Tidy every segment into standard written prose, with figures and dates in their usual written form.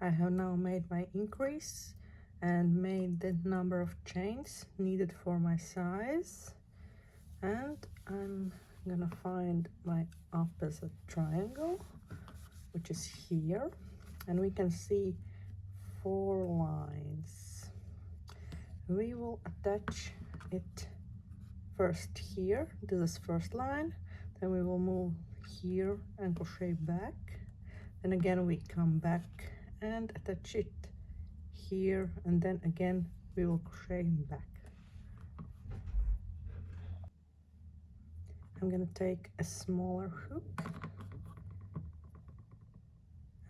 I have now made my increase and made the number of chains needed for my size, and I'm gonna find my opposite triangle, which is here, and we can see 4 lines. We will attach it first here. This is first line, then we will move here and crochet back, and again we come back and attach it here, and then again we will crochet back. I'm gonna take a smaller hook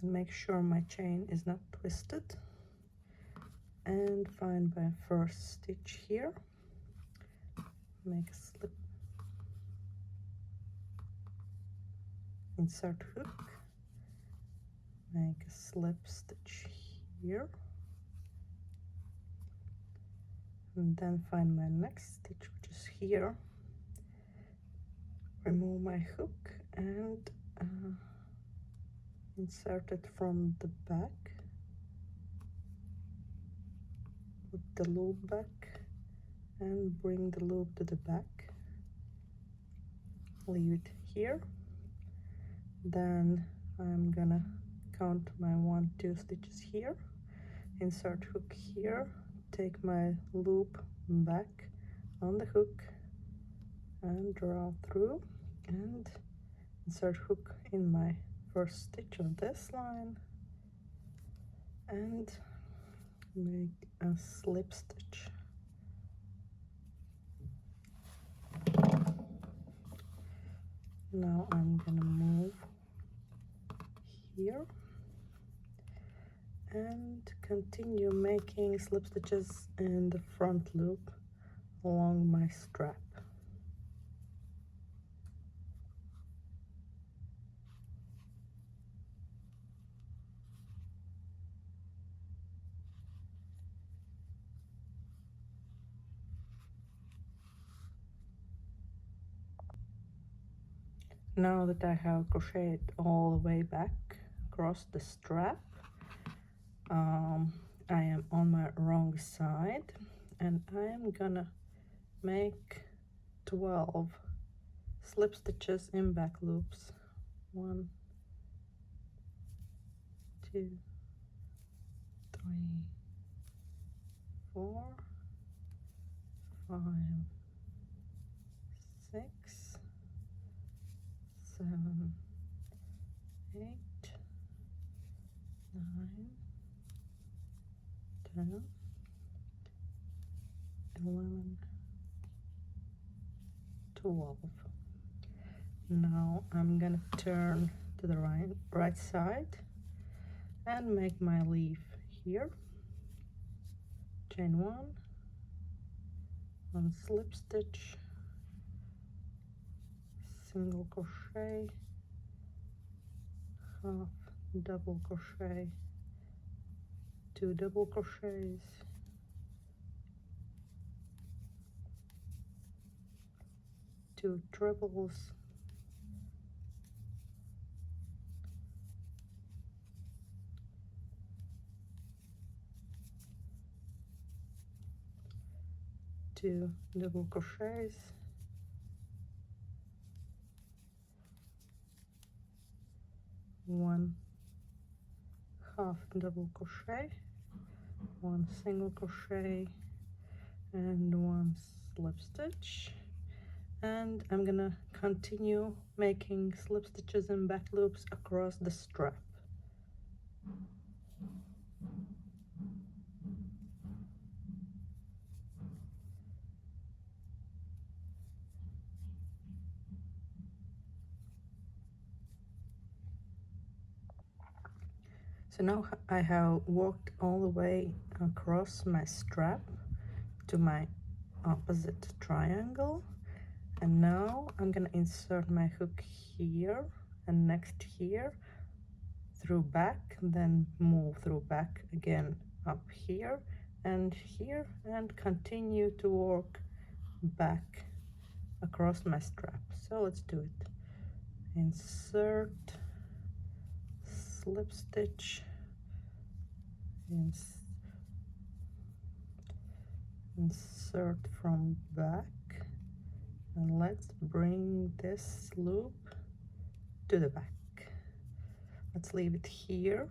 and make sure my chain is not twisted, and find my first stitch here, make a slip, insert hook, make a slip stitch here, and then find my next stitch, which is here, remove my hook and insert it from the back, put the loop back and bring the loop to the back, leave it here. Then I'm gonna count my 1, 2 stitches here, insert hook here, take my loop back on the hook and draw through, and insert hook in my first stitch on this line and make a slip stitch. Now I'm gonna move here and continue making slip stitches in the front loop along my strap. Now that I have crocheted all the way back across the strap, I am on my wrong side, and I am gonna make 12 slip stitches in back loops. 1, 2, 3, 4, 5, 6, 7, 8, 9, 10, 11, 12. Now I'm gonna turn to the right side and make my leaf here. Chain 1 slip stitch, single crochet, half double crochet, 2 double crochets, 2 triples, 2 double crochets, 1 half double crochet, 1 single crochet, and 1 slip stitch. And I'm gonna continue making slip stitches and back loops across the strap. So now I have walked all the way across my strap to my opposite triangle, and now I'm gonna insert my hook here and next here, through back, then move through back again up here and here, and continue to work back across my strap. So let's do it. Insert, slip stitch, insert from back, and let's bring this loop to the back. Let's leave it here,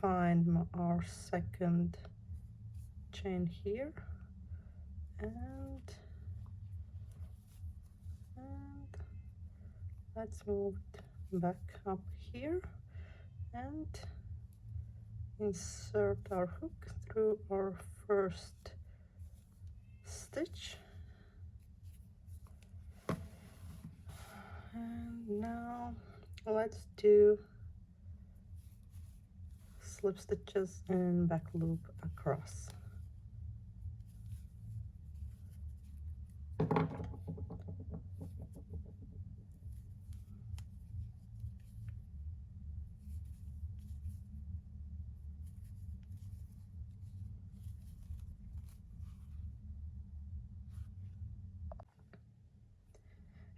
find our second chain here, and let's move it back up here and insert our hook through our first stitch. And now let's do slip stitches and back loop across.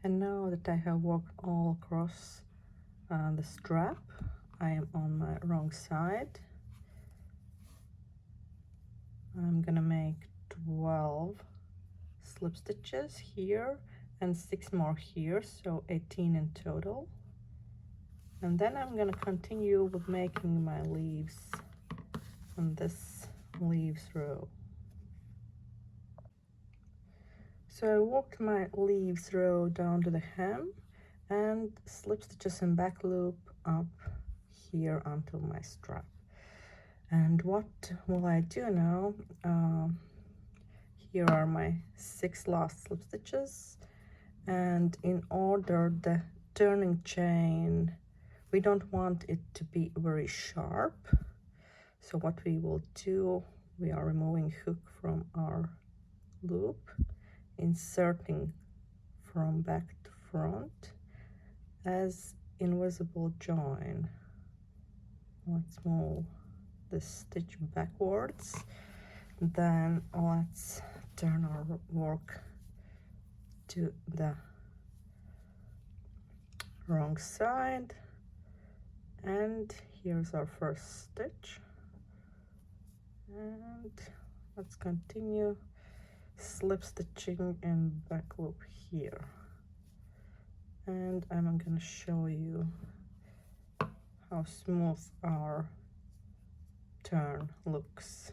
And now that I have worked all across the strap, I am on my wrong side. I'm gonna make 12 slip stitches here and 6 more here, so 18 in total. And then I'm gonna continue with making my leaves on this leaves row. So I worked my leaves row down to the hem and slip stitches and back loop up here onto my strap. And what will I do now? Here are my 6 last slip stitches, and in order the turning chain, we don't want it to be very sharp, so what we will do, we are removing hook from our loop, inserting from back to front as invisible join. Let's move the stitch backwards, then let's turn our work to the wrong side, and here's our first stitch, and let's continue slip stitching and back loop here. And I'm going to show you how smooth our turn looks.